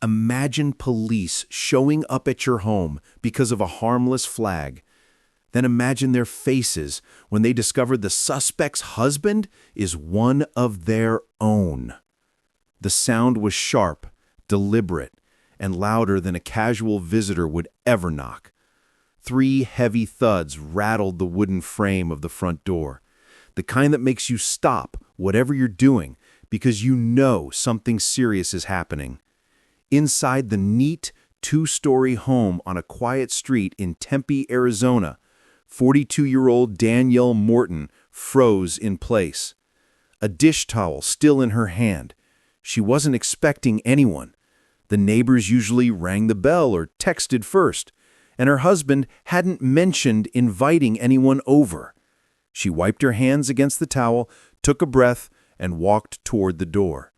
Imagine police showing up at your home because of a harmless flag. Then imagine their faces when they discover the suspect's husband is one of their own. The sound was sharp, deliberate, and louder than a casual visitor would ever knock. 3 heavy thuds rattled the wooden frame of the front door, the kind that makes you stop whatever you're doing because you know something serious is happening. Inside the neat 2-story home on a quiet street in Tempe, Arizona, 42-year-old Danielle Morton froze in place. A dish towel still in her hand. She wasn't expecting anyone. The neighbors usually rang the bell or texted first, and her husband hadn't mentioned inviting anyone over. She wiped her hands against the towel, took a breath, and walked toward the door.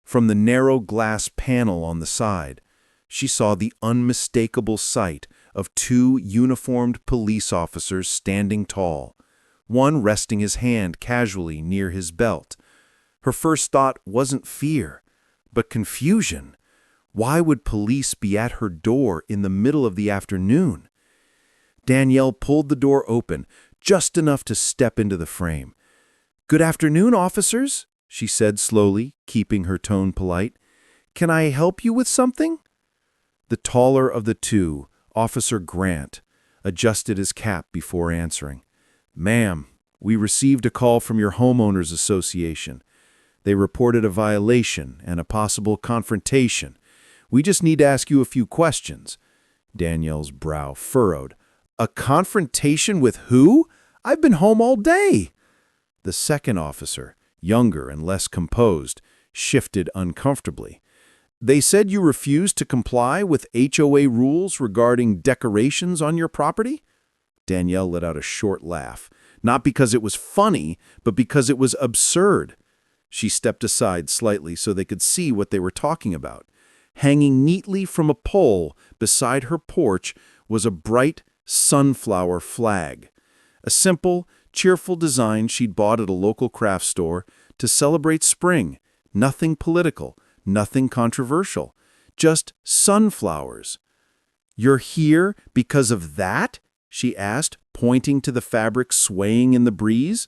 From the narrow glass panel on the side, she saw the unmistakable sight of 2 uniformed police officers standing tall, one resting his hand casually near his belt. Her first thought wasn't fear, but confusion. Why would police be at her door in the middle of the afternoon? Danielle pulled the door open, just enough to step into the frame. "Good afternoon, officers," she said slowly, keeping her tone polite. "Can I help you with something?" The taller of the 2, Officer Grant, adjusted his cap before answering. "Ma'am, we received a call from your homeowners association. They reported a violation and a possible confrontation. We just need to ask you a few questions." Danielle's brow furrowed. "A confrontation with who? I've been home all day." The second officer, younger and less composed, shifted uncomfortably. "They said you refused to comply with HOA rules regarding decorations on your property?" Danielle let out a short laugh, not because it was funny, but because it was absurd. She stepped aside slightly so they could see what they were talking about. Hanging neatly from a pole beside her porch was a bright sunflower flag. A simple, cheerful design she'd bought at a local craft store to celebrate spring. Nothing political, nothing controversial, just sunflowers. "You're here because of that?" she asked, pointing to the fabric swaying in the breeze.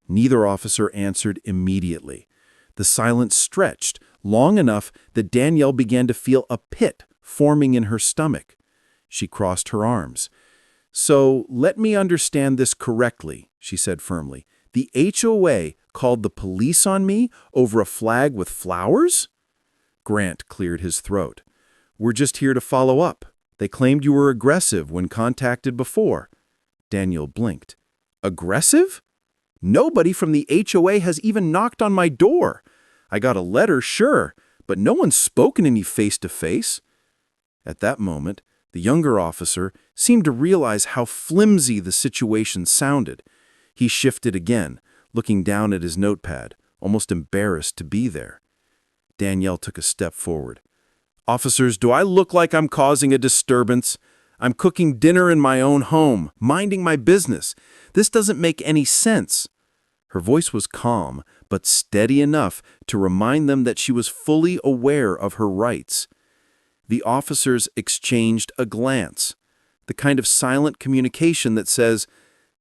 Neither officer answered immediately. The silence stretched long enough that Danielle began to feel a pit forming in her stomach. She crossed her arms. "So let me understand this correctly," she said firmly. "The HOA called the police on me over a flag with flowers?" Grant cleared his throat. "We're just here to follow up. They claimed you were aggressive when contacted before." Danielle blinked. "Aggressive? Nobody from the HOA has even knocked on my door. I got a letter, sure, but no one's spoken to me face-to-face." At that moment, the younger officer seemed to realize how flimsy the situation sounded. He shifted again, looking down at his notepad, almost embarrassed to be there. Danielle took a step forward. "Officers, do I look like I'm causing a disturbance? I'm cooking dinner in my own home, minding my business. This doesn't make any sense." Her voice was calm, but steady enough to remind them that she was fully aware of her rights. The officers exchanged a glance, the kind of silent communication that says,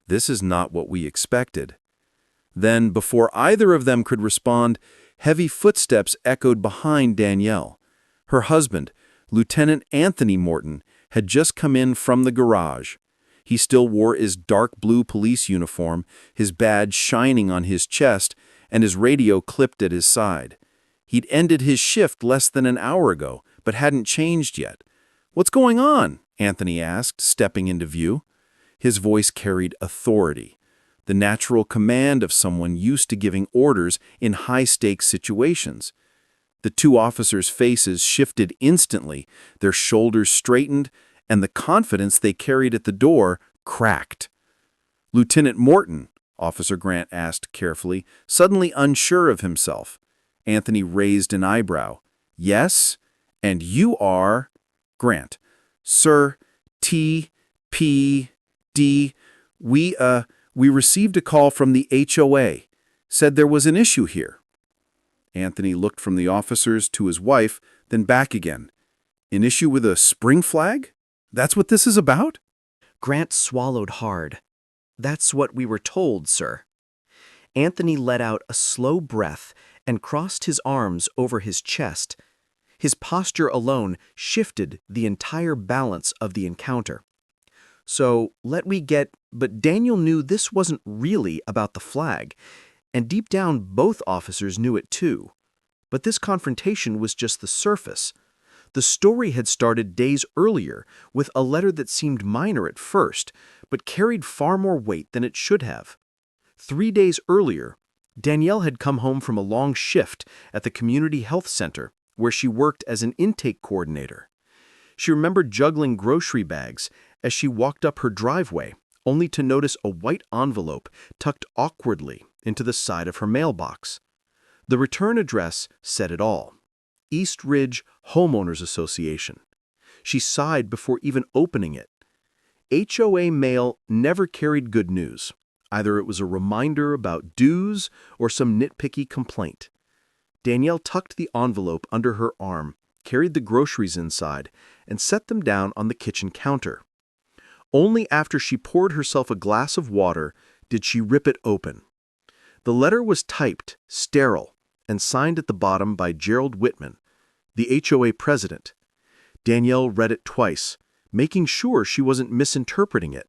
"This is not what we expected." Then, before either of them could respond, heavy footsteps echoed behind Danielle. Her husband, Lieutenant Anthony Morton, had just come in from the garage. He still wore his dark blue police uniform, his badge shining on his chest, and his radio clipped at his side. He'd ended his shift less than an hour ago, but hadn't changed yet. "What's going on?" Anthony asked, stepping into view. His voice carried authority, the natural command of someone used to giving orders in high-stakes situations. The 2 officers' faces shifted instantly, their shoulders straightened, and the confidence they carried at the door cracked. "Lieutenant Morton," Officer Grant asked carefully, suddenly unsure of himself. Anthony raised an eyebrow. "Yes? And you are—" "Grant." "Sir, T.P.D. We received a call from the HOA. Said there was an issue here." Anthony looked from the officers to his wife, then back again. An issue with a spring flag? That's what this is about? Grant swallowed hard. That's what we were told, sir. Anthony let out a slow breath and crossed his arms over his chest. His posture alone shifted the entire balance of the encounter. But Daniel knew this wasn't really about the flag, and deep down both officers knew it too. But this confrontation was just the surface. The story had started days earlier with a letter that seemed minor at first, but carried far more weight than it should have. 3 days earlier, Danielle had come home from a long shift at the community health center, where she worked as an intake coordinator. She remembered juggling grocery bags as she walked up her driveway, only to notice a white envelope tucked awkwardly into the side of her mailbox. The return address said it all: East Ridge Homeowners Association. She sighed before even opening it. HOA mail never carried good news. Either it was a reminder about dues or some nitpicky complaint. Danielle tucked the envelope under her arm, carried the groceries inside, and set them down on the kitchen counter. Only after she poured herself a glass of water did she rip it open. The letter was typed, sterile, and signed at the bottom by Gerald Whitman, the HOA president. Danielle read it twice, making sure she wasn't misinterpreting it.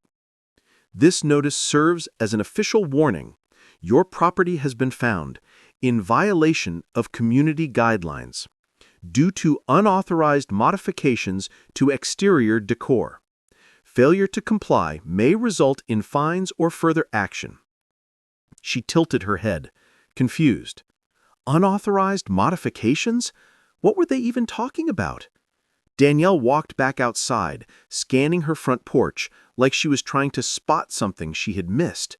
This notice serves as an official warning. Your property has been found in violation of community guidelines due to unauthorized modifications to exterior decor. Failure to comply may result in fines or further action. She tilted her head, confused. Unauthorized modifications? What were they even talking about? Danielle walked back outside, scanning her front porch like she was trying to spot something she had missed.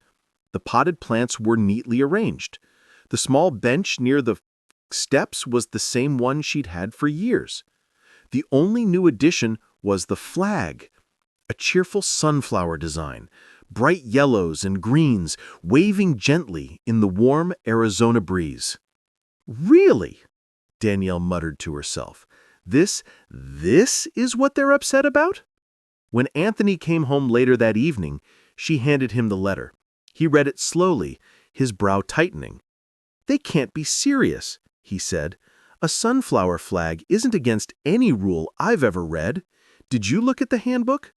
The potted plants were neatly arranged. The small bench near the steps was the same one she'd had for years. The only new addition was the flag, a cheerful sunflower design, bright yellows and greens waving gently in the warm Arizona breeze. Really? Danielle muttered to herself. This is what they're upset about? When Anthony came home later that evening, she handed him the letter. He read it slowly, his brow tightening. They can't be serious, he said. A sunflower flag isn't against any rule I've ever read. Did you look at the handbook?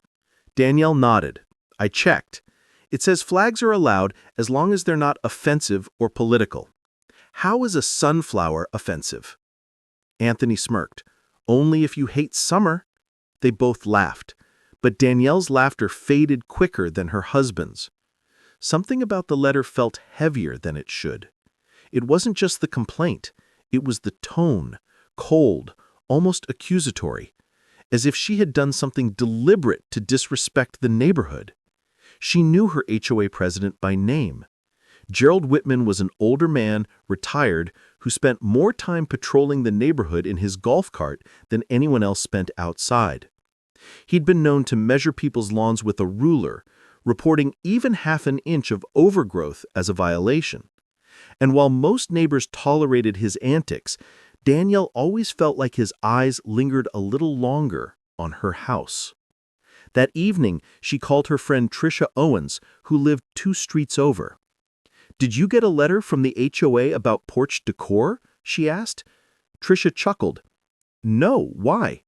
Danielle nodded. I checked. It says flags are allowed as long as they're not offensive or political. How is a sunflower offensive? Anthony smirked. Only if you hate summer. They both laughed, but Danielle's laughter faded quicker than her husband's. Something about the letter felt heavier than it should. It wasn't just the complaint. It was the tone, cold, almost accusatory, as if she had done something deliberate to disrespect the neighborhood. She knew her HOA president by name. Gerald Whitman was an older man, retired, who spent more time patrolling the neighborhood in his golf cart than anyone else spent outside. He'd been known to measure people's lawns with a ruler, reporting even half an inch of overgrowth as a violation. And while most neighbors tolerated his antics, Danielle always felt like his eyes lingered a little longer on her house. That evening, she called her friend Tricia Owens, who lived 2 streets over. Did you get a letter from the HOA about porch decor? She asked. Tricia chuckled. No, why?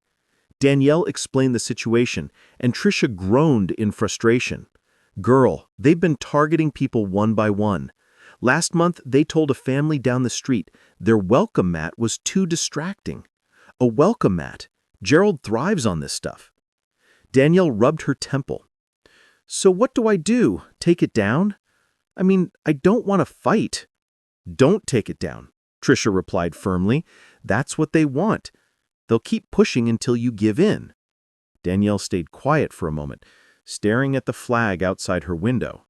Danielle explained the situation, and Tricia groaned in frustration. Girl, they've been targeting people one by one. Last month, they told a family down the street their welcome mat was too distracting. A welcome mat. Gerald thrives on this stuff. Danielle rubbed her temple. So what do I do? Take it down? I mean, I don't want to fight. Don't take it down, Tricia replied firmly. That's what they want. They'll keep pushing until you give in. Danielle stayed quiet for a moment, staring at the flag outside her window.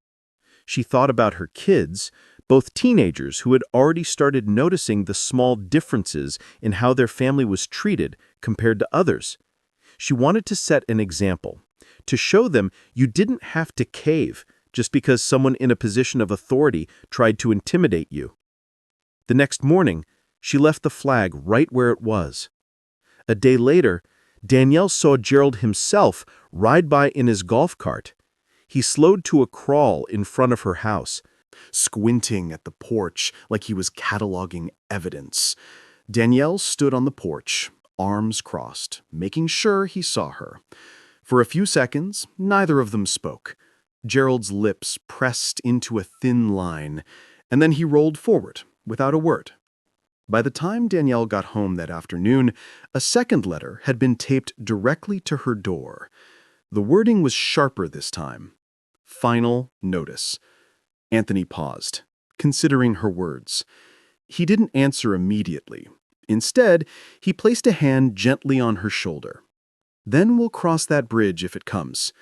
She thought about her kids, both teenagers who had already started noticing the small differences in how their family was treated compared to others. She wanted to set an example, to show them you didn't have to cave just because someone in a position of authority tried to intimidate you. The next morning, she left the flag right where it was. A day later, Danielle saw Gerald himself ride by in his golf cart. He slowed to a crawl in front of her house, squinting at the porch like he was cataloging evidence. Danielle stood on the porch, arms crossed, making sure he saw her. For a few seconds, neither of them spoke. Gerald's lips pressed into a thin line, and then he rolled forward, without a word. By the time Danielle got home that afternoon, a second letter had been taped directly to her door. The wording was sharper this time. Final notice. Anthony paused, considering her words. He didn't answer immediately. Instead, he placed a hand gently on her shoulder. Then we'll cross that bridge if it comes.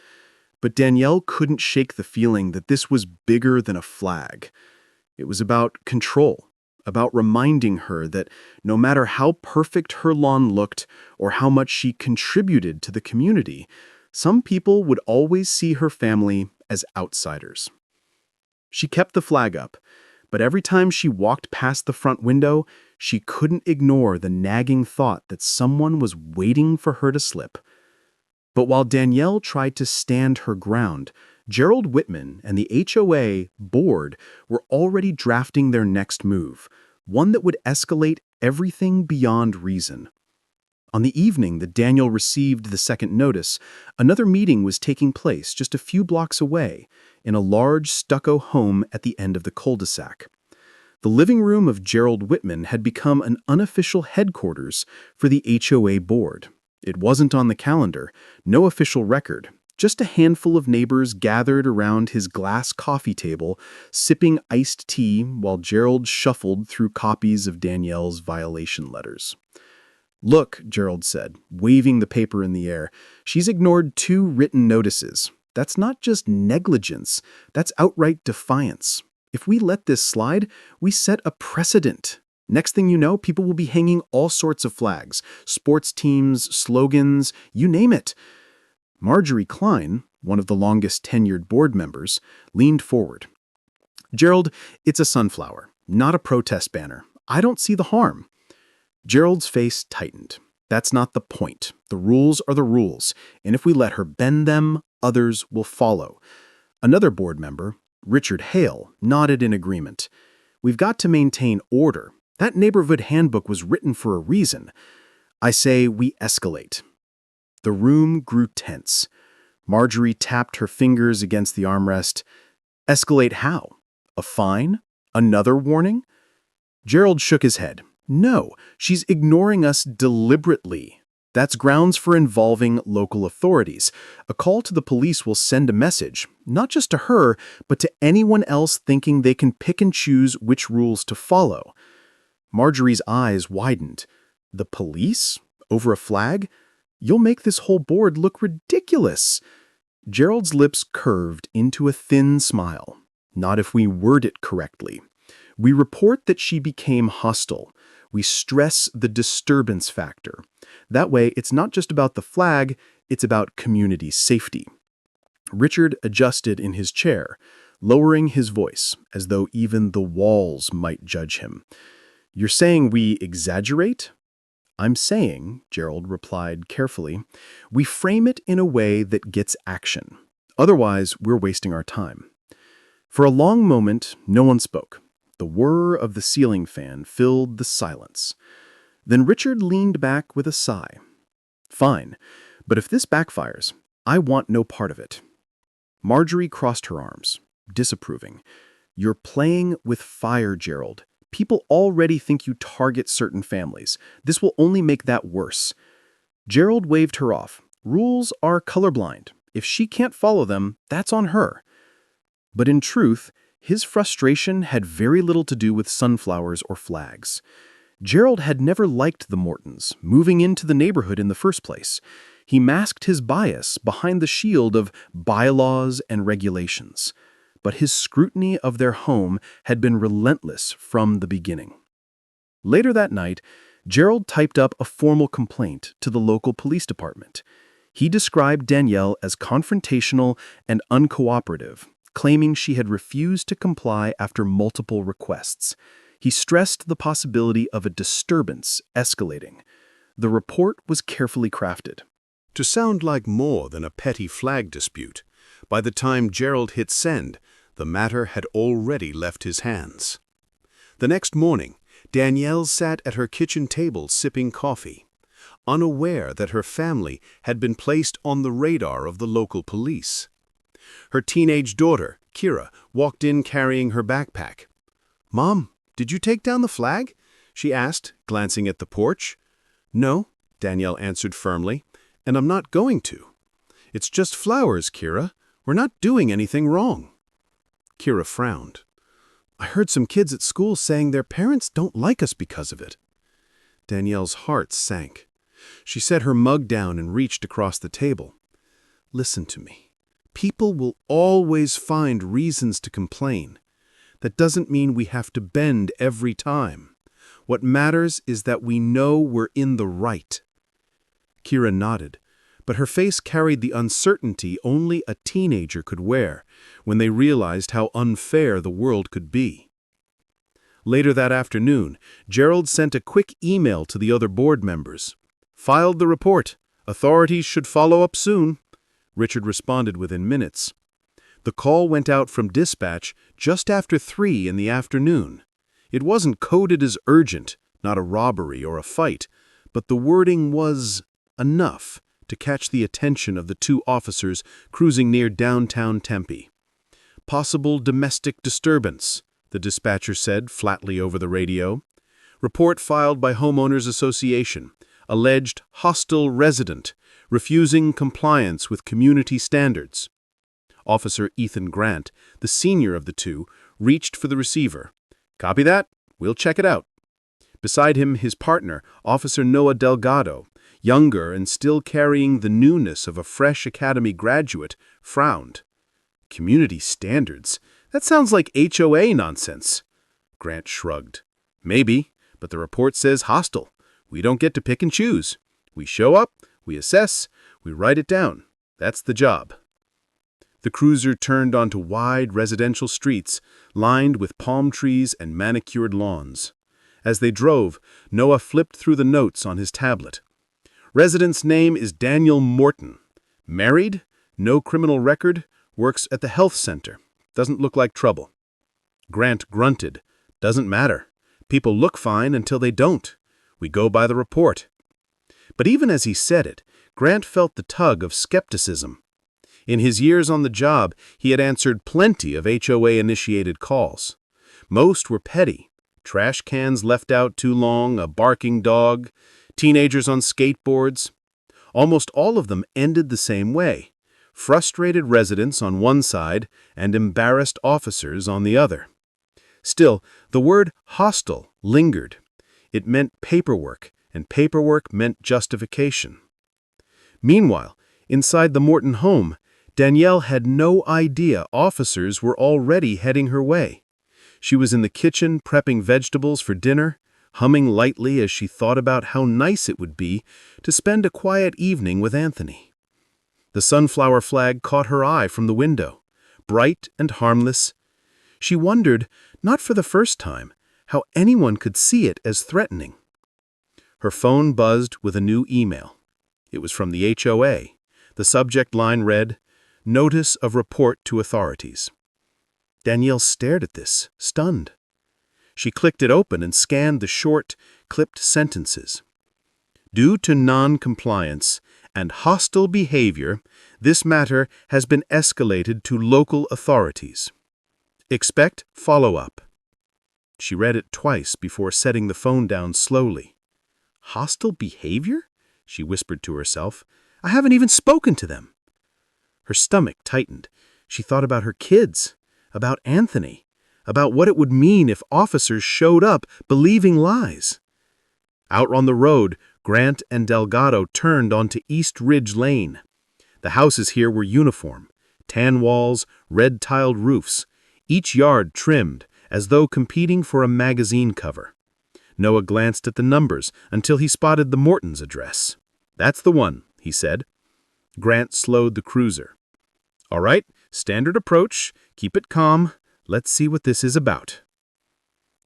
But Danielle couldn't shake the feeling that this was bigger than a flag. It was about control, about reminding her that no matter how perfect her lawn looked or how much she contributed to the community, some people would always see her family as outsiders. She kept the flag up, but every time she walked past the front window, she couldn't ignore the nagging thought that someone was waiting for her to slip. But while Danielle tried to stand her ground, Gerald Whitman and the HOA board were already drafting their next move, one that would escalate everything beyond reason. On the evening that Daniel received the second notice, another meeting was taking place just a few blocks away in a large stucco home at the end of the cul-de-sac. The living room of Gerald Whitman had become an unofficial headquarters for the HOA board. It wasn't on the calendar, no official record, just a handful of neighbors gathered around his glass coffee table, sipping iced tea while Gerald shuffled through copies of Danielle's violation letters. "Look," Gerald said, waving the paper in the air, "she's ignored 2 written notices. That's not just negligence, that's outright defiance. If we let this slide, we set a precedent. Next thing you know, people will be hanging all sorts of flags, sports teams, slogans, you name it." Marjorie Klein, one of the longest-tenured board members, leaned forward. "Gerald, it's a sunflower, not a protest banner. I don't see the harm." Gerald's face tightened. "That's not the point. The rules are the rules, and if we let her bend them, others will follow." Another board member, Richard Hale, nodded in agreement. "We've got to maintain order. That neighborhood handbook was written for a reason. I say we escalate." The room grew tense. Marjorie tapped her fingers against the armrest. "Escalate how? A fine? Another warning?" Gerald shook his head. "No, she's ignoring us deliberately. That's grounds for involving local authorities. A call to the police will send a message, not just to her, but to anyone else thinking they can pick and choose which rules to follow." Marjorie's eyes widened. "The police? Over a flag? You'll make this whole board look ridiculous." Gerald's lips curved into a thin smile. "Not if we word it correctly. We report that she became hostile. We stress the disturbance factor. That way, it's not just about the flag, it's about community safety." Richard adjusted in his chair, lowering his voice, as though even the walls might judge him. "You're saying we exaggerate?" "I'm saying," Gerald replied carefully, "we frame it in a way that gets action. Otherwise, we're wasting our time." For a long moment, no one spoke. The whir of the ceiling fan filled the silence. Then Richard leaned back with a sigh. "Fine, but if this backfires, I want no part of it." Marjorie crossed her arms, disapproving. "You're playing with fire, Gerald. People already think you target certain families. This will only make that worse." Gerald waved her off. "Rules are colorblind. If she can't follow them, that's on her." But in truth, his frustration had very little to do with sunflowers or flags. Gerald had never liked the Mortons, moving into the neighborhood in the first place. He masked his bias behind the shield of bylaws and regulations. But his scrutiny of their home had been relentless from the beginning. Later that night, Gerald typed up a formal complaint to the local police department. He described Danielle as confrontational and uncooperative, claiming she had refused to comply after multiple requests. He stressed the possibility of a disturbance escalating. The report was carefully crafted. To sound like more than a petty flag dispute, by the time Gerald hit send, the matter had already left his hands. The next morning, Danielle sat at her kitchen table sipping coffee, unaware that her family had been placed on the radar of the local police. Her teenage daughter, Kira, walked in carrying her backpack. "Mom, did you take down the flag?" she asked, glancing at the porch. "No," Danielle answered firmly, "and I'm not going to." "It's just flowers, Kira. We're not doing anything wrong." Kira frowned. "I heard some kids at school saying their parents don't like us because of it." Danielle's heart sank. She set her mug down and reached across the table. "Listen to me. People will always find reasons to complain. That doesn't mean we have to bend every time. What matters is that we know we're in the right." Kira nodded, but her face carried the uncertainty only a teenager could wear when they realized how unfair the world could be. Later that afternoon, Gerald sent a quick email to the other board members. "Filed the report. Authorities should follow up soon." Richard responded within minutes. The call went out from dispatch just after 3 in the afternoon. It wasn't coded as urgent, not a robbery or a fight, but the wording was enough to catch the attention of the 2 officers cruising near downtown Tempe. "Possible domestic disturbance," the dispatcher said flatly over the radio. "Report filed by Homeowners Association. Alleged hostile resident, refusing compliance with community standards." Officer Ethan Grant, the senior of the 2, reached for the receiver. "Copy that. We'll check it out." Beside him, his partner, Officer Noah Delgado, younger and still carrying the newness of a fresh academy graduate, frowned. "Community standards? That sounds like HOA nonsense." Grant shrugged. "Maybe, but the report says hostile. We don't get to pick and choose. We show up, we assess, we write it down. That's the job." The cruiser turned onto wide residential streets, lined with palm trees and manicured lawns. As they drove, Noah flipped through the notes on his tablet. "Resident's name is Daniel Morton. Married, no criminal record, works at the health center. Doesn't look like trouble." Grant grunted. "Doesn't matter. People look fine until they don't. We go by the report." But even as he said it, Grant felt the tug of skepticism. In his years on the job, he had answered plenty of HOA-initiated calls. Most were petty. Trash cans left out too long, a barking dog, teenagers on skateboards. Almost all of them ended the same way: frustrated residents on one side and embarrassed officers on the other. Still, the word hostile lingered. It meant paperwork, and paperwork meant justification. Meanwhile, inside the Morton home, Danielle had no idea officers were already heading her way. She was in the kitchen prepping vegetables for dinner, humming lightly as she thought about how nice it would be to spend a quiet evening with Anthony. The sunflower flag caught her eye from the window, bright and harmless. She wondered, not for the first time, how anyone could see it as threatening. Her phone buzzed with a new email. It was from the HOA. The subject line read, "Notice of report to authorities." Danielle stared at this, stunned. She clicked it open and scanned the short, clipped sentences. "Due to non-compliance and hostile behavior, this matter has been escalated to local authorities. Expect follow-up." She read it twice before setting the phone down slowly. "Hostile behavior?" she whispered to herself. "I haven't even spoken to them." Her stomach tightened. She thought about her kids, about Anthony, about what it would mean if officers showed up believing lies. Out on the road, Grant and Delgado turned onto East Ridge Lane. The houses here were uniform: tan walls, red-tiled roofs, each yard trimmed, as though competing for a magazine cover. Noah glanced at the numbers until he spotted the Mortons' address. "That's the one," he said. Grant slowed the cruiser. "All right, standard approach. Keep it calm. Let's see what this is about."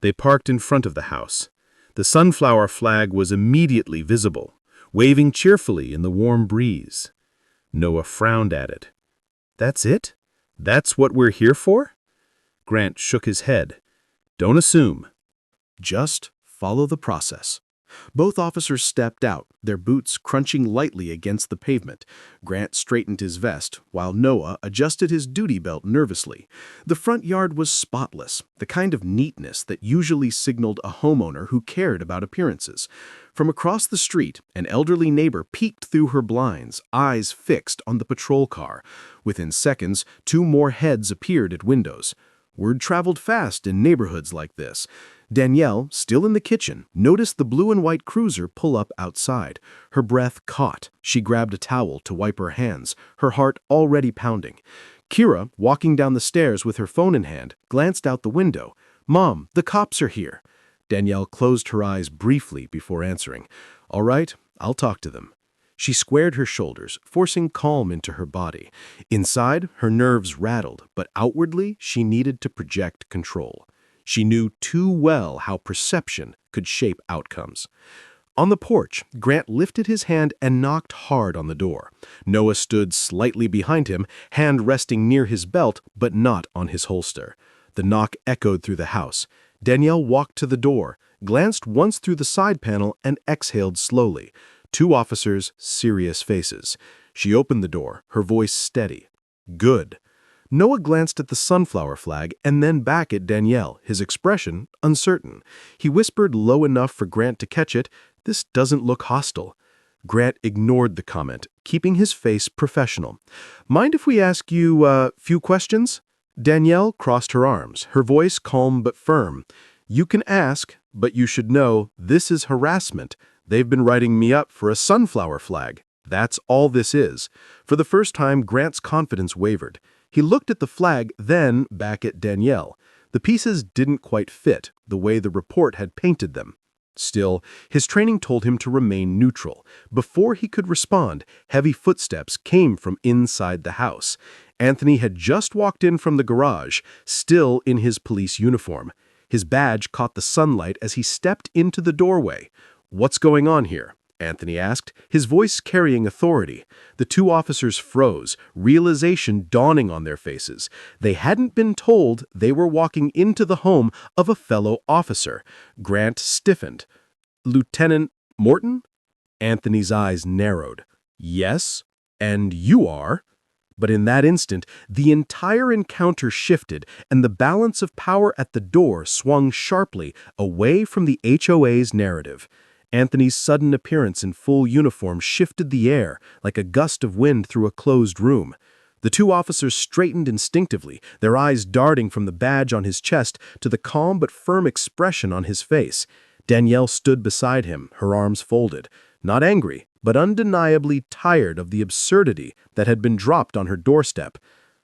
They parked in front of the house. The sunflower flag was immediately visible, waving cheerfully in the warm breeze. Noah frowned at it. "That's it? That's what we're here for?" Grant shook his head. "Don't assume." Just follow the process. Both officers stepped out, their boots crunching lightly against the pavement. Grant straightened his vest, while Noah adjusted his duty belt nervously. The front yard was spotless, the kind of neatness that usually signaled a homeowner who cared about appearances. From across the street, an elderly neighbor peeked through her blinds, eyes fixed on the patrol car. Within seconds, 2 more heads appeared at windows. Word traveled fast in neighborhoods like this. Danielle, still in the kitchen, noticed the blue and white cruiser pull up outside. Her breath caught. She grabbed a towel to wipe her hands, her heart already pounding. Kira, walking down the stairs with her phone in hand, glanced out the window. "Mom, the cops are here." Danielle closed her eyes briefly before answering. "All right, I'll talk to them." She squared her shoulders, forcing calm into her body. Inside, her nerves rattled, but outwardly, she needed to project control. She knew too well how perception could shape outcomes. On the porch, Grant lifted his hand and knocked hard on the door. Noah stood slightly behind him, hand resting near his belt, but not on his holster. The knock echoed through the house. Danielle walked to the door, glanced once through the side panel, and exhaled slowly. 2 officers, serious faces. She opened the door, her voice steady. "Good." Noah glanced at the sunflower flag and then back at Danielle, his expression uncertain. He whispered low enough for Grant to catch it, "This doesn't look hostile." Grant ignored the comment, keeping his face professional. "Mind if we ask you a few questions?" Danielle crossed her arms, her voice calm but firm. "You can ask, but you should know this is harassment. They've been writing me up for a sunflower flag. That's all this is." For the first time, Grant's confidence wavered. He looked at the flag, then back at Danielle. The pieces didn't quite fit, the way the report had painted them. Still, his training told him to remain neutral. Before he could respond, heavy footsteps came from inside the house. Anthony had just walked in from the garage, still in his police uniform. His badge caught the sunlight as he stepped into the doorway. "What's going on here?" Anthony asked, his voice carrying authority. The 2 officers froze, realization dawning on their faces. They hadn't been told they were walking into the home of a fellow officer. Grant stiffened. "Lieutenant Morton?" Anthony's eyes narrowed. "Yes, and you are?" But in that instant, the entire encounter shifted, and the balance of power at the door swung sharply away from the HOA's narrative. Anthony's sudden appearance in full uniform shifted the air like a gust of wind through a closed room. The 2 officers straightened instinctively, their eyes darting from the badge on his chest to the calm but firm expression on his face. Danielle stood beside him, her arms folded, not angry, but undeniably tired of the absurdity that had been dropped on her doorstep.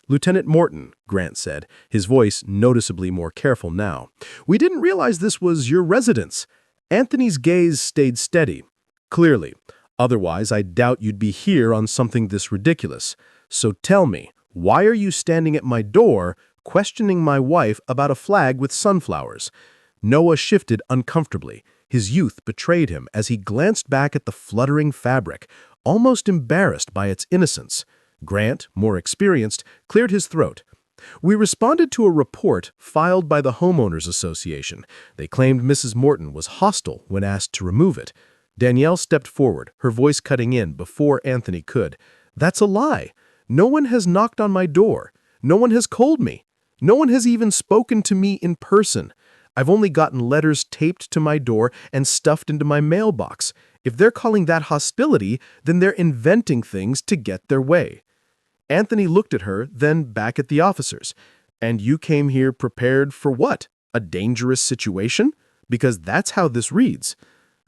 "Lieutenant Morton," Grant said, his voice noticeably more careful now, "we didn't realize this was your residence." Anthony's gaze stayed steady. "Clearly. Otherwise, I doubt you'd be here on something this ridiculous. So tell me, why are you standing at my door, questioning my wife about a flag with sunflowers?" Noah shifted uncomfortably. His youth betrayed him as he glanced back at the fluttering fabric, almost embarrassed by its innocence. Grant, more experienced, cleared his throat. "We responded to a report filed by the Homeowners Association. They claimed Mrs. Morton was hostile when asked to remove it." Danielle stepped forward, her voice cutting in before Anthony could. "That's a lie. No one has knocked on my door. No one has called me. No one has even spoken to me in person. I've only gotten letters taped to my door and stuffed into my mailbox. If they're calling that hostility, then they're inventing things to get their way." Anthony looked at her, then back at the officers. "And you came here prepared for what? A dangerous situation? Because that's how this reads."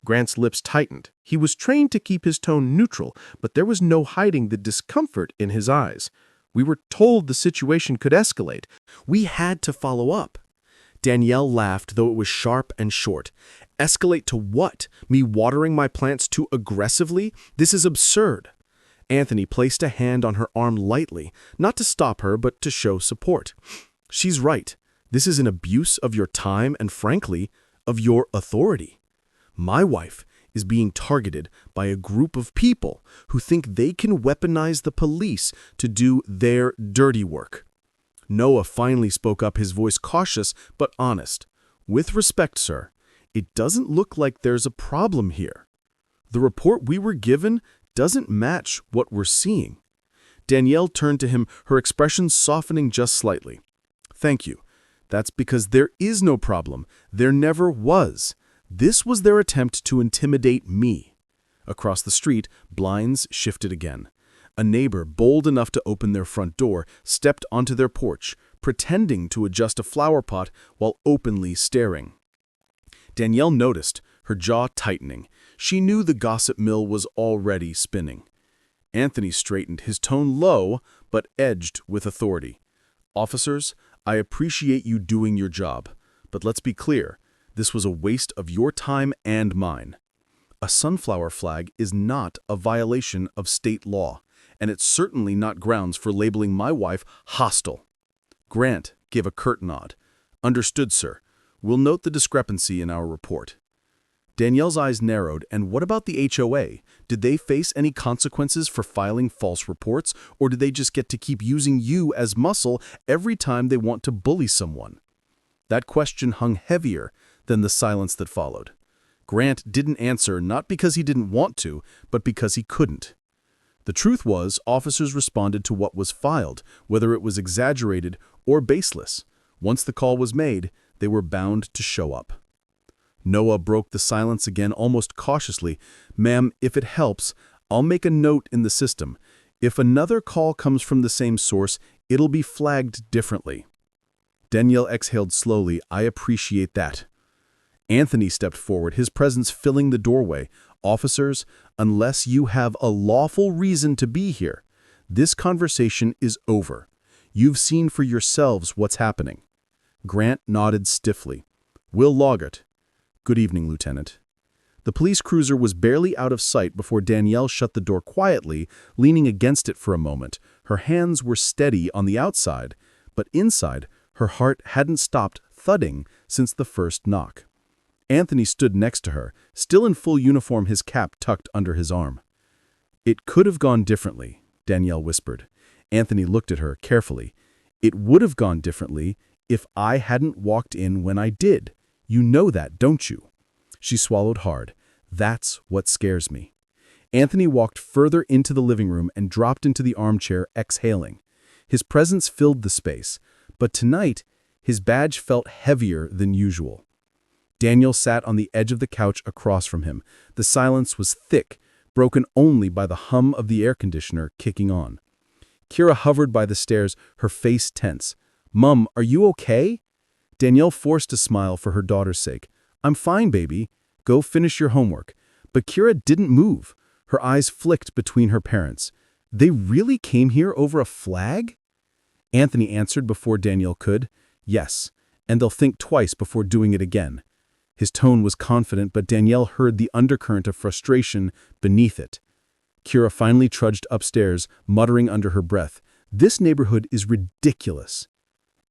Grant's lips tightened. He was trained to keep his tone neutral, but there was no hiding the discomfort in his eyes. "We were told the situation could escalate. We had to follow up." Danielle laughed, though it was sharp and short. "Escalate to what? Me watering my plants too aggressively? This is absurd." Anthony placed a hand on her arm lightly, not to stop her, but to show support. "She's right. This is an abuse of your time and, frankly, of your authority. My wife is being targeted by a group of people who think they can weaponize the police to do their dirty work. Noah finally spoke up, his voice cautious but honest. "With respect, sir, it doesn't look like there's a problem here. The report we were given doesn't match what we're seeing." Danielle turned to him, her expression softening just slightly. "Thank you. That's because there is no problem. There never was. This was their attempt to intimidate me." Across the street, blinds shifted again. A neighbor, bold enough to open their front door, stepped onto their porch, pretending to adjust a flower pot while openly staring. Danielle noticed, her jaw tightening. She knew the gossip mill was already spinning. Anthony straightened, his tone low but edged with authority. "Officers, I appreciate you doing your job, but let's be clear, this was a waste of your time and mine. A sunflower flag is not a violation of state law, and it's certainly not grounds for labeling my wife hostile." Grant gave a curt nod. "Understood, sir. We'll note the discrepancy in our report." Danielle's eyes narrowed. "And what about the HOA? Did they face any consequences for filing false reports, or did they just get to keep using you as muscle every time they want to bully someone?" That question hung heavier than the silence that followed. Grant didn't answer, not because he didn't want to, but because he couldn't. The truth was, officers responded to what was filed, whether it was exaggerated or baseless. Once the call was made, they were bound to show up. Noah broke the silence again, almost cautiously. "Ma'am, if it helps, I'll make a note in the system. If another call comes from the same source, it'll be flagged differently." Danielle exhaled slowly. "I appreciate that." Anthony stepped forward, his presence filling the doorway. "Officers, unless you have a lawful reason to be here, this conversation is over. You've seen for yourselves what's happening." Grant nodded stiffly. "We'll log it." "Good evening, Lieutenant." The police cruiser was barely out of sight before Danielle shut the door quietly, leaning against it for a moment. Her hands were steady on the outside, but inside, her heart hadn't stopped thudding since the first knock. Anthony stood next to her, still in full uniform, his cap tucked under his arm. "It could have gone differently," Danielle whispered. Anthony looked at her carefully. "It would have gone differently if I hadn't walked in when I did. You know that, don't you?" She swallowed hard. "That's what scares me." Anthony walked further into the living room and dropped into the armchair, exhaling. His presence filled the space, but tonight, his badge felt heavier than usual. Daniel sat on the edge of the couch across from him. The silence was thick, broken only by the hum of the air conditioner kicking on. Kira hovered by the stairs, her face tense. "Mum, are you okay?" Danielle forced a smile for her daughter's sake. "I'm fine, baby. Go finish your homework." But Kira didn't move. Her eyes flicked between her parents. "They really came here over a flag?" Anthony answered before Danielle could. "Yes, and they'll think twice before doing it again." His tone was confident, but Danielle heard the undercurrent of frustration beneath it. Kira finally trudged upstairs, muttering under her breath, "This neighborhood is ridiculous."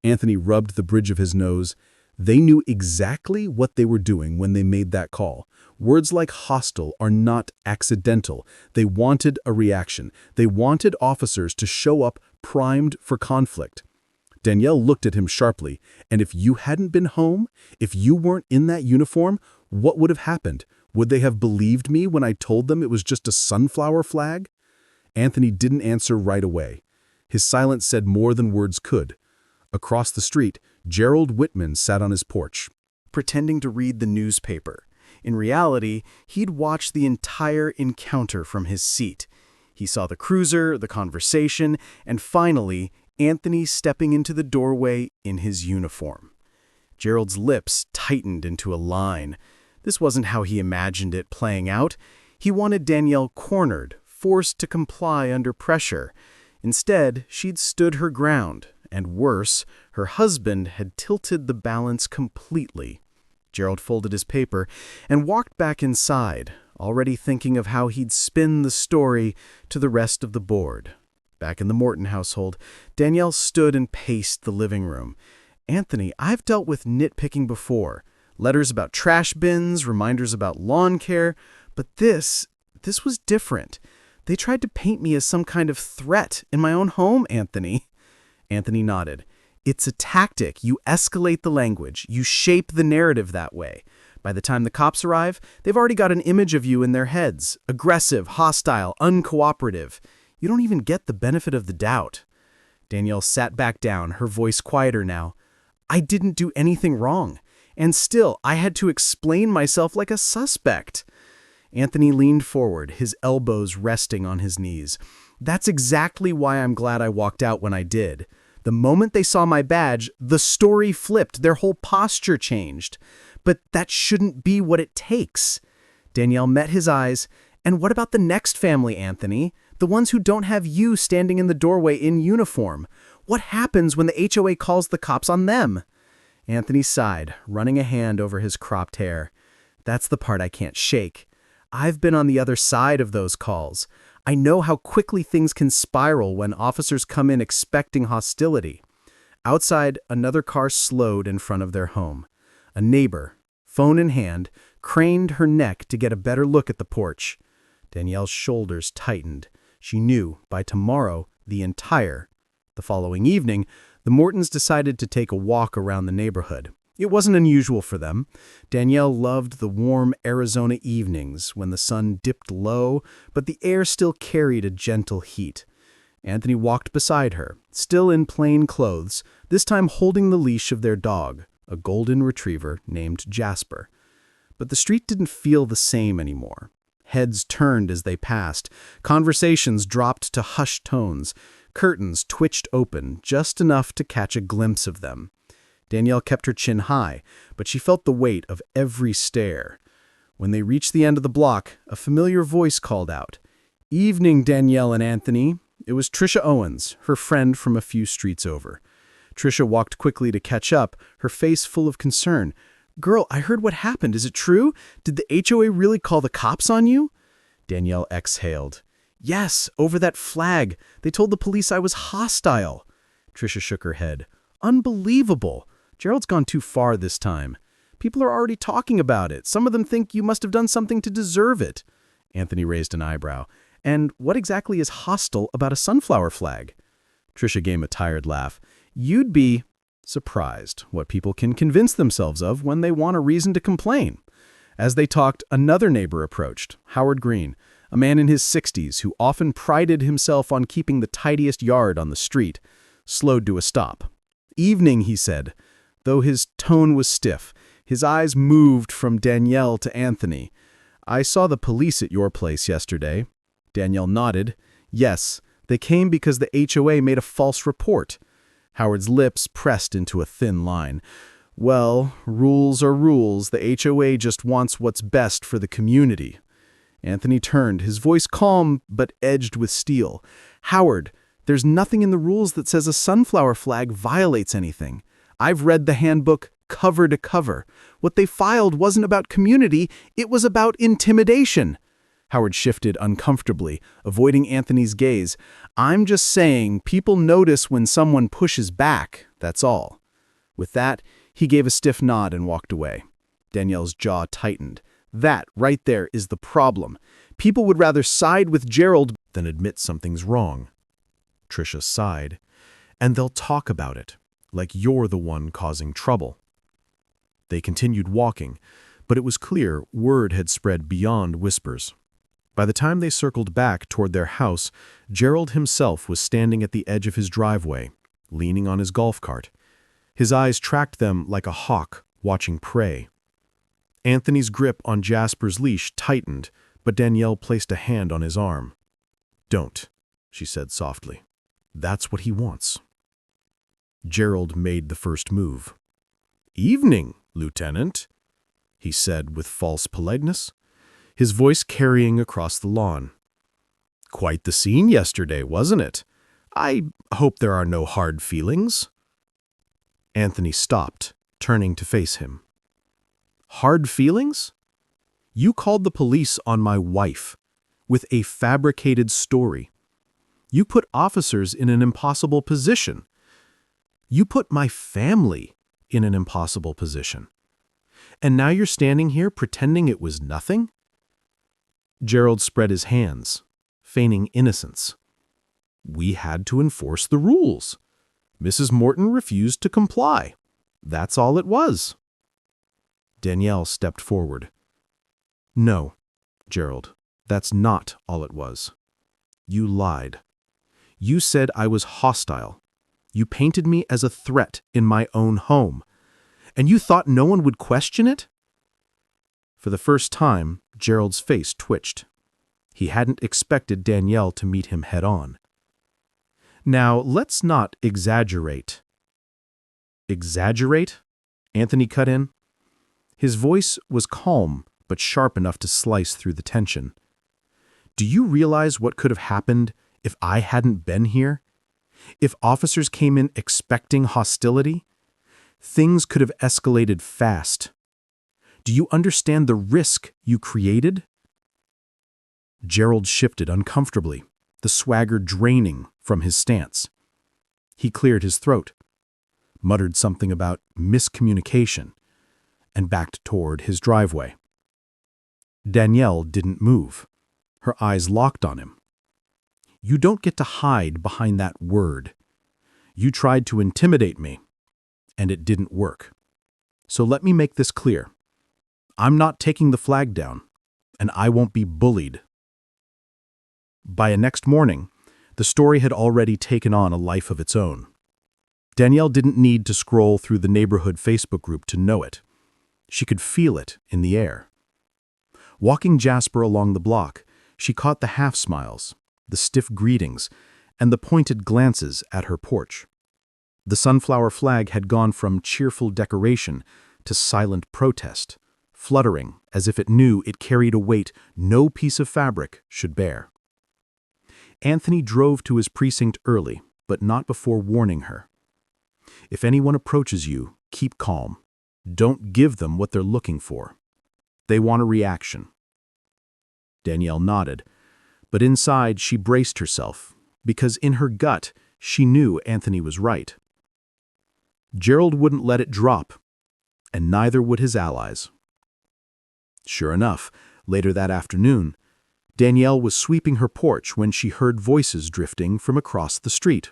Anthony rubbed the bridge of his nose. They knew exactly what they were doing when they made that call. Words like hostile are not accidental. They wanted a reaction. They wanted officers to show up primed for conflict. Danielle looked at him sharply. "And if you hadn't been home, if you weren't in that uniform, what would have happened? Would they have believed me when I told them it was just a sunflower flag?" Anthony didn't answer right away. His silence said more than words could. Across the street, Gerald Whitman sat on his porch, pretending to read the newspaper. In reality, he'd watched the entire encounter from his seat. He saw the cruiser, the conversation, and finally, Anthony stepping into the doorway in his uniform. Gerald's lips tightened into a line. This wasn't how he imagined it playing out. He wanted Danielle cornered, forced to comply under pressure. Instead, she'd stood her ground, and worse, her husband had tilted the balance completely. Gerald folded his paper and walked back inside, already thinking of how he'd spin the story to the rest of the board. Back in the Morton household, Danielle stood and paced the living room. "Anthony, I've dealt with nitpicking before. Letters about trash bins, reminders about lawn care, But this was different. They tried to paint me as some kind of threat in my own home, Anthony. Anthony nodded. It's a tactic. You escalate the language. You shape the narrative that way. By the time the cops arrive, they've already got an image of you in their heads. Aggressive, hostile, uncooperative. You don't even get the benefit of the doubt. Danielle sat back down, her voice quieter now. I didn't do anything wrong. And still, I had to explain myself like a suspect. Anthony leaned forward, his elbows resting on his knees. That's exactly why I'm glad I walked out when I did. The moment they saw my badge, the story flipped, their whole posture changed. But that shouldn't be what it takes. Danielle met his eyes. And what about the next family, Anthony? The ones who don't have you standing in the doorway in uniform. What happens when the HOA calls the cops on them? Anthony sighed, running a hand over his cropped hair. That's the part I can't shake. I've been on the other side of those calls. I know how quickly things can spiral when officers come in expecting hostility. Outside, another car slowed in front of their home. A neighbor, phone in hand, craned her neck to get a better look at the porch. Danielle's shoulders tightened. She knew, by tomorrow, the following evening, the Mortons decided to take a walk around the neighborhood. It wasn't unusual for them. Danielle loved the warm Arizona evenings when the sun dipped low, but the air still carried a gentle heat. Anthony walked beside her, still in plain clothes, this time holding the leash of their dog, a golden retriever named Jasper. But the street didn't feel the same anymore. Heads turned as they passed. Conversations dropped to hushed tones. Curtains twitched open, just enough to catch a glimpse of them. Danielle kept her chin high, but she felt the weight of every stare. When they reached the end of the block, a familiar voice called out, "Evening, Danielle and Anthony." It was Tricia Owens, her friend from a few streets over. Tricia walked quickly to catch up, her face full of concern. "Girl, I heard what happened. Is it true? Did the HOA really call the cops on you?" Danielle exhaled. "Yes, over that flag. They told the police I was hostile." Tricia shook her head. "Unbelievable. Gerald's gone too far this time. People are already talking about it. Some of them think you must have done something to deserve it." Anthony raised an eyebrow. "And what exactly is hostile about a sunflower flag?" Tricia gave a tired laugh. "You'd be surprised what people can convince themselves of when they want a reason to complain." As they talked, another neighbor approached, Howard Green, a man in his 60s who often prided himself on keeping the tidiest yard on the street, slowed to a stop. "Evening," he said. Though his tone was stiff, his eyes moved from Danielle to Anthony. "I saw the police at your place yesterday." Danielle nodded. "Yes, they came because the HOA made a false report." Howard's lips pressed into a thin line. "Well, rules are rules. The HOA just wants what's best for the community." Anthony turned, his voice calm but edged with steel. "Howard, there's nothing in the rules that says a sunflower flag violates anything. I've read the handbook cover to cover. What they filed wasn't about community, it was about intimidation." Howard shifted uncomfortably, avoiding Anthony's gaze. "I'm just saying, people notice when someone pushes back, that's all." With that, he gave a stiff nod and walked away. Danielle's jaw tightened. That, right there, is the problem. People would rather side with Gerald than admit something's wrong. Tricia sighed. "And they'll talk about it, like you're the one causing trouble." They continued walking, but it was clear word had spread beyond whispers. By the time they circled back toward their house, Gerald himself was standing at the edge of his driveway, leaning on his golf cart. His eyes tracked them like a hawk watching prey. Anthony's grip on Jasper's leash tightened, but Danielle placed a hand on his arm. "Don't," she said softly. "That's what he wants." Gerald made the first move. "Evening, Lieutenant," he said with false politeness, his voice carrying across the lawn. "Quite the scene yesterday, wasn't it? I hope there are no hard feelings." Anthony stopped, turning to face him. "Hard feelings? You called the police on my wife, with a fabricated story. You put officers in an impossible position. You put my family in an impossible position. And now you're standing here pretending it was nothing? Gerald spread his hands, feigning innocence. "We had to enforce the rules. Mrs. Morton refused to comply. That's all it was." Danielle stepped forward. "No, Gerald, that's not all it was. You lied. You said I was hostile. You painted me as a threat in my own home. And you thought no one would question it?" For the first time, Gerald's face twitched. He hadn't expected Danielle to meet him head-on. "Now, let's not exaggerate." "Exaggerate?" Anthony cut in. His voice was calm, but sharp enough to slice through the tension. "Do you realize what could have happened if I hadn't been here? If officers came in expecting hostility? Things could have escalated fast. Do you understand the risk you created?" Gerald shifted uncomfortably, the swagger draining from his stance. He cleared his throat, muttered something about miscommunication, and backed toward his driveway. Danielle didn't move. Her eyes locked on him. "You don't get to hide behind that word. You tried to intimidate me, and it didn't work. So let me make this clear. I'm not taking the flag down, and I won't be bullied." By next morning, the story had already taken on a life of its own. Danielle didn't need to scroll through the neighborhood Facebook group to know it. She could feel it in the air. Walking Jasper along the block, she caught the half-smiles, the stiff greetings, and the pointed glances at her porch. The sunflower flag had gone from cheerful decoration to silent protest, fluttering as if it knew it carried a weight no piece of fabric should bear. Anthony drove to his precinct early, but not before warning her. "If anyone approaches you, keep calm. Don't give them what they're looking for. They want a reaction." Danielle nodded, but inside she braced herself, because in her gut she knew Anthony was right. Gerald wouldn't let it drop, and neither would his allies. Sure enough, later that afternoon, Danielle was sweeping her porch when she heard voices drifting from across the street.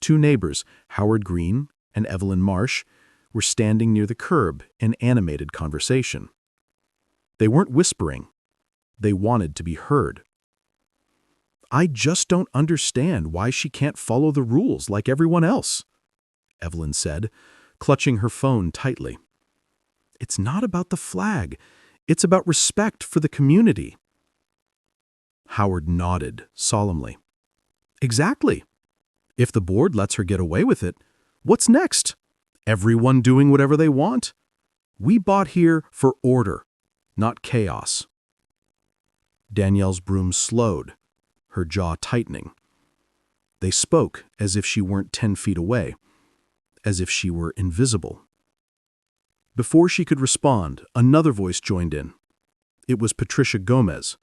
Two neighbors, Howard Green and Evelyn Marsh, were standing near the curb in animated conversation. They weren't whispering. They wanted to be heard. "I just don't understand why she can't follow the rules like everyone else," Evelyn said, clutching her phone tightly. "It's not about the flag. It's about respect for the community." Howard nodded solemnly. "Exactly. If the board lets her get away with it, what's next? Everyone doing whatever they want? We bought here for order, not chaos." Danielle's broom slowed, her jaw tightening. They spoke as if she weren't 10 feet away, as if she were invisible. Before she could respond, another voice joined in. It was Patricia Gomez,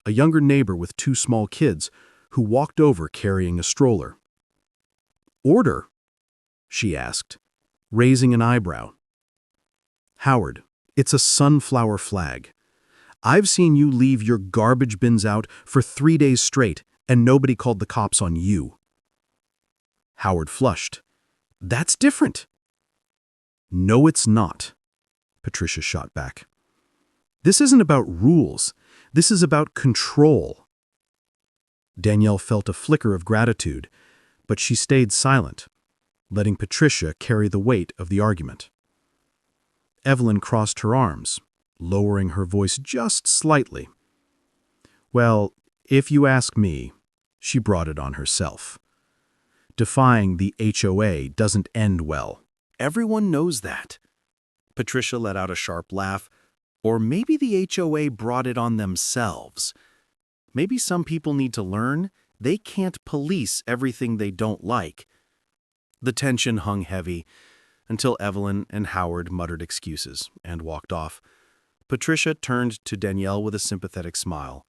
a younger neighbor with two small kids who walked over carrying a stroller. "Order?" she asked, raising an eyebrow. "Howard, it's a sunflower flag. I've seen you leave your garbage bins out for 3 days straight, and nobody called the cops on you." Howard flushed. "That's different." "No, it's not," Patricia shot back. "This isn't about rules. This is about control." Danielle felt a flicker of gratitude, but she stayed silent, letting Patricia carry the weight of the argument. Evelyn crossed her arms, lowering her voice just slightly. "Well, if you ask me, she brought it on herself. Defying the HOA doesn't end well. Everyone knows that." Patricia let out a sharp laugh. "Or maybe the HOA brought it on themselves. Maybe some people need to learn they can't police everything they don't like." The tension hung heavy until Evelyn and Howard muttered excuses and walked off. Patricia turned to Danielle with a sympathetic smile.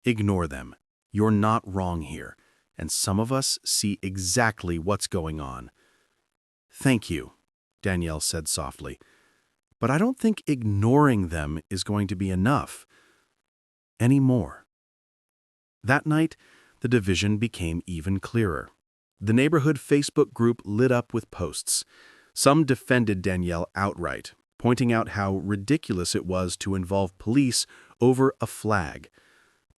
"Ignore them. You're not wrong here, and some of us see exactly what's going on." "Thank you," Danielle said softly. "But I don't think ignoring them is going to be enough. anymore. That night, the division became even clearer. The neighborhood Facebook group lit up with posts. Some defended Danielle outright, pointing out how ridiculous it was to involve police over a flag.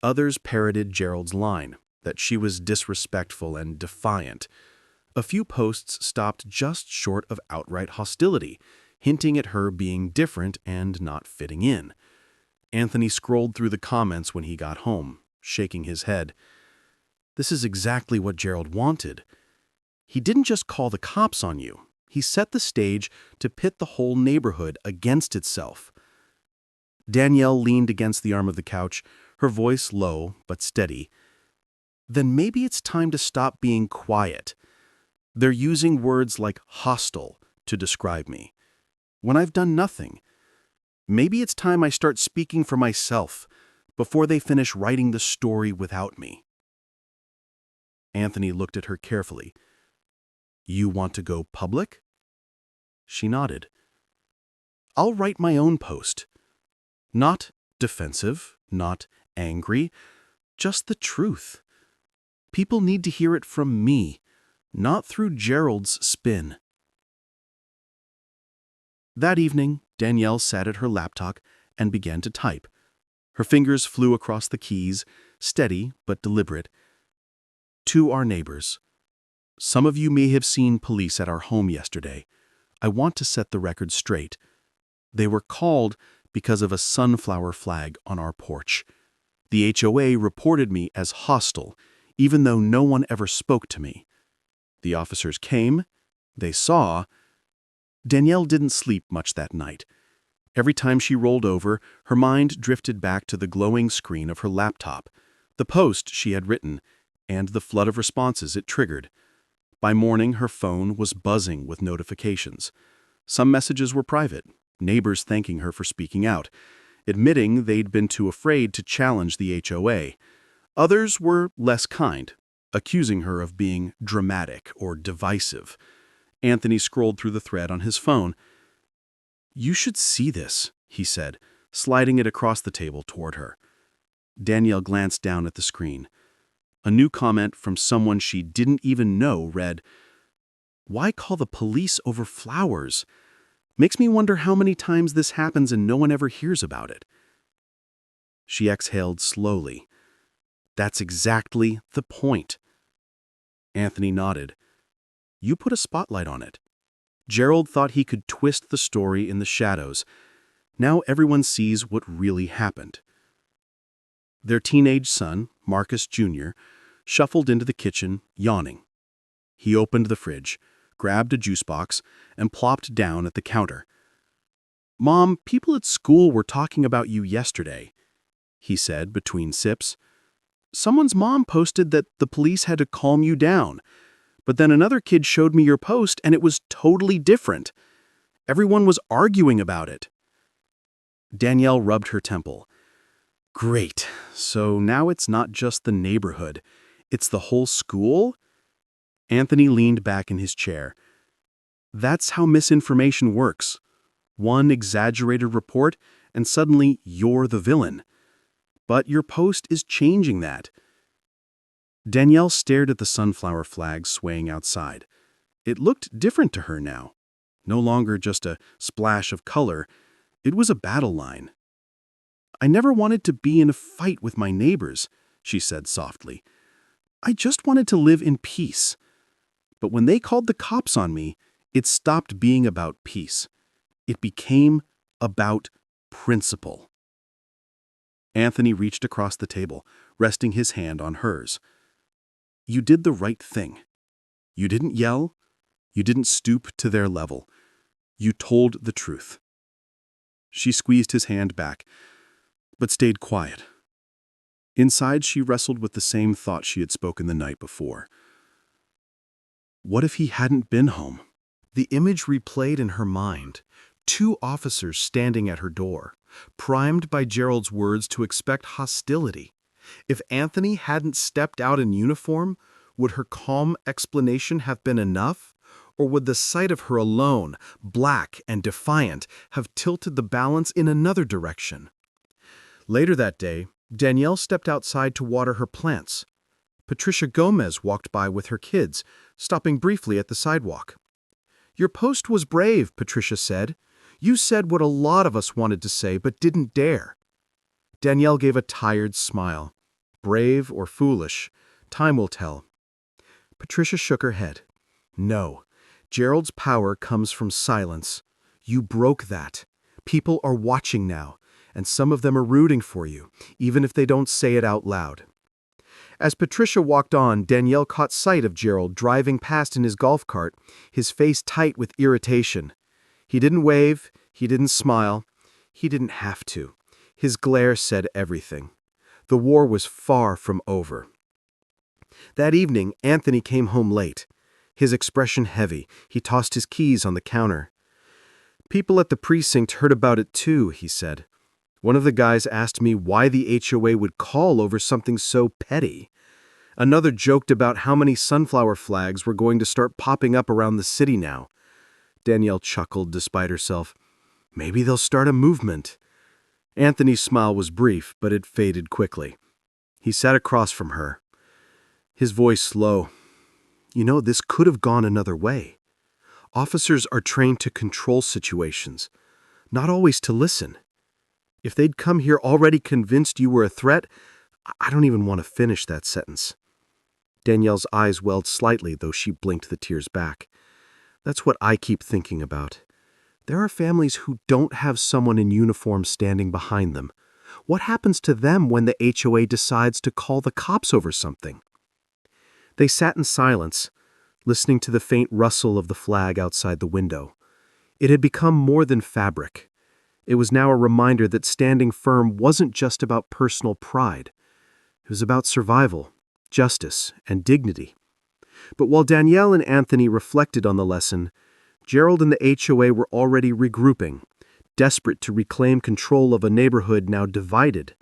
Others parroted Gerald's line, that she was disrespectful and defiant. A few posts stopped just short of outright hostility, hinting at her being different and not fitting in. Anthony scrolled through the comments when he got home, shaking his head. This is exactly what Gerald wanted. He didn't just call the cops on you. He set the stage to pit the whole neighborhood against itself. Danielle leaned against the arm of the couch, her voice low but steady. Then maybe it's time to stop being quiet. They're using words like hostile to describe me, when I've done nothing. Maybe it's time I start speaking for myself before they finish writing the story without me. Anthony looked at her carefully. You want to go public? She nodded. I'll write my own post. Not defensive, not angry, just the truth. People need to hear it from me, not through Gerald's spin. That evening, Danielle sat at her laptop and began to type. Her fingers flew across the keys, steady but deliberate. To our neighbors. Some of you may have seen police at our home yesterday. I want to set the record straight. They were called because of a sunflower flag on our porch. The HOA reported me as hostile, even though no one ever spoke to me. The officers came. They saw. Danielle didn't sleep much that night. Every time she rolled over, her mind drifted back to the glowing screen of her laptop, the post she had written, and the flood of responses it triggered. By morning, her phone was buzzing with notifications. Some messages were private, neighbors thanking her for speaking out, admitting they'd been too afraid to challenge the HOA. Others were less kind, accusing her of being dramatic or divisive. Anthony scrolled through the thread on his phone. You should see this, he said, sliding it across the table toward her. Danielle glanced down at the screen. A new comment from someone she didn't even know read, "Why call the police over flowers? Makes me wonder how many times this happens and no one ever hears about it." She exhaled slowly. That's exactly the point. Anthony nodded. You put a spotlight on it. Gerald thought he could twist the story in the shadows. Now everyone sees what really happened. Their teenage son, Marcus Jr., shuffled into the kitchen, yawning. He opened the fridge, grabbed a juice box, and plopped down at the counter. Mom, people at school were talking about you yesterday, he said between sips. Someone's mom posted that the police had to calm you down, but then another kid showed me your post and it was totally different. Everyone was arguing about it. Danielle rubbed her temple. Great, so now it's not just the neighborhood, it's the whole school? Anthony leaned back in his chair. That's how misinformation works. One exaggerated report, and suddenly you're the villain. But your post is changing that. Danielle stared at the sunflower flag swaying outside. It looked different to her now. No longer just a splash of color, it was a battle line. I never wanted to be in a fight with my neighbors, she said softly. I just wanted to live in peace. But when they called the cops on me, it stopped being about peace. It became about principle. Anthony reached across the table, resting his hand on hers. You did the right thing. You didn't yell. You didn't stoop to their level. You told the truth. She squeezed his hand back, but stayed quiet. Inside, she wrestled with the same thought she had spoken the night before. What if he hadn't been home? The image replayed in her mind. 2 officers standing at her door, primed by Gerald's words to expect hostility. If Anthony hadn't stepped out in uniform, would her calm explanation have been enough? Or would the sight of her alone, black and defiant, have tilted the balance in another direction? Later that day, Danielle stepped outside to water her plants. Patricia Gomez walked by with her kids, stopping briefly at the sidewalk. "Your post was brave," Patricia said. "You said what a lot of us wanted to say but didn't dare." Danielle gave a tired smile. Brave or foolish, time will tell. Patricia shook her head. "No, Gerald's power comes from silence. You broke that. People are watching now, and some of them are rooting for you, even if they don't say it out loud." As Patricia walked on, Danielle caught sight of Gerald driving past in his golf cart, his face tight with irritation. He didn't wave, he didn't smile. He didn't have to. His glare said everything. The war was far from over. That evening, Anthony came home late. His expression heavy, he tossed his keys on the counter. "People at the precinct heard about it too," he said. "One of the guys asked me why the HOA would call over something so petty. Another joked about how many sunflower flags were going to start popping up around the city now." Danielle chuckled despite herself. "Maybe they'll start a movement." Anthony's smile was brief, but it faded quickly. He sat across from her, his voice low. "You know, this could have gone another way. Officers are trained to control situations, not always to listen. If they'd come here already convinced you were a threat, I don't even want to finish that sentence." Danielle's eyes welled slightly, though she blinked the tears back. "That's what I keep thinking about. There are families who don't have someone in uniform standing behind them. What happens to them when the HOA decides to call the cops over something?" They sat in silence, listening to the faint rustle of the flag outside the window. It had become more than fabric. It was now a reminder that standing firm wasn't just about personal pride. It was about survival, justice, and dignity. But while Danielle and Anthony reflected on the lesson, Gerald and the HOA were already regrouping, desperate to reclaim control of a neighborhood now divided.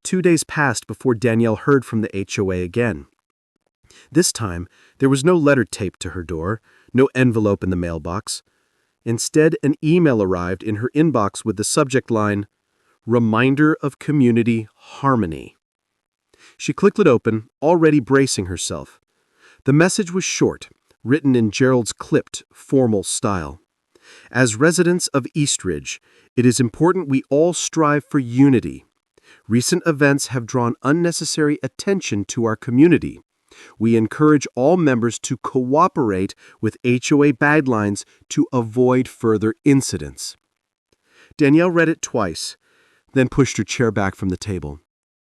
2 days passed before Danielle heard from the HOA again. This time, there was no letter taped to her door, no envelope in the mailbox. Instead, an email arrived in her inbox with the subject line, "Reminder of Community Harmony." She clicked it open, already bracing herself. The message was short, written in Gerald's clipped, formal style. "As residents of Eastridge, it is important we all strive for unity. Recent events have drawn unnecessary attention to our community. We encourage all members to cooperate with HOA guidelines to avoid further incidents." Danielle read it twice, then pushed her chair back from the table.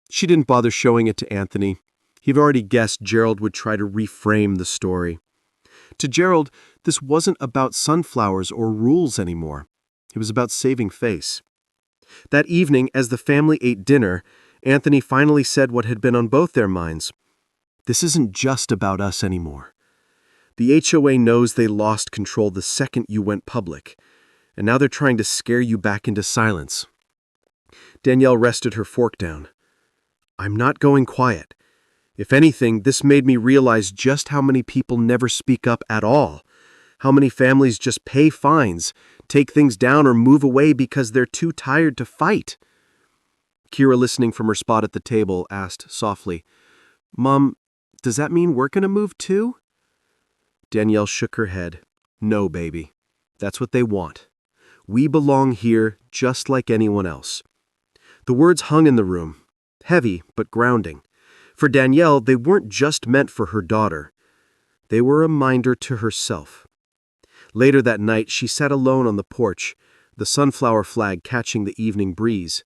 She didn't bother showing it to Anthony. He'd already guessed Gerald would try to reframe the story. To Gerald, this wasn't about sunflowers or rules anymore. It was about saving face. That evening, as the family ate dinner, Anthony finally said what had been on both their minds. "This isn't just about us anymore. The HOA knows they lost control the second you went public, and now they're trying to scare you back into silence." Danielle rested her fork down. "I'm not going quiet. If anything, this made me realize just how many people never speak up at all, how many families just pay fines, take things down, or move away because they're too tired to fight." Kira, listening from her spot at the table, asked softly, "Mom, does that mean we're going to move too?" Danielle shook her head. "No, baby. That's what they want. We belong here just like anyone else." The words hung in the room, heavy but grounding. For Danielle, they weren't just meant for her daughter. They were a reminder to herself. Later that night, she sat alone on the porch, the sunflower flag catching the evening breeze.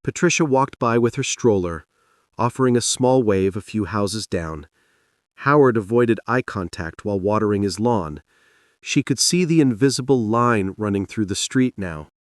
Patricia walked by with her stroller, offering a small wave a few houses down. Howard avoided eye contact while watering his lawn. She could see the invisible line running through the street now.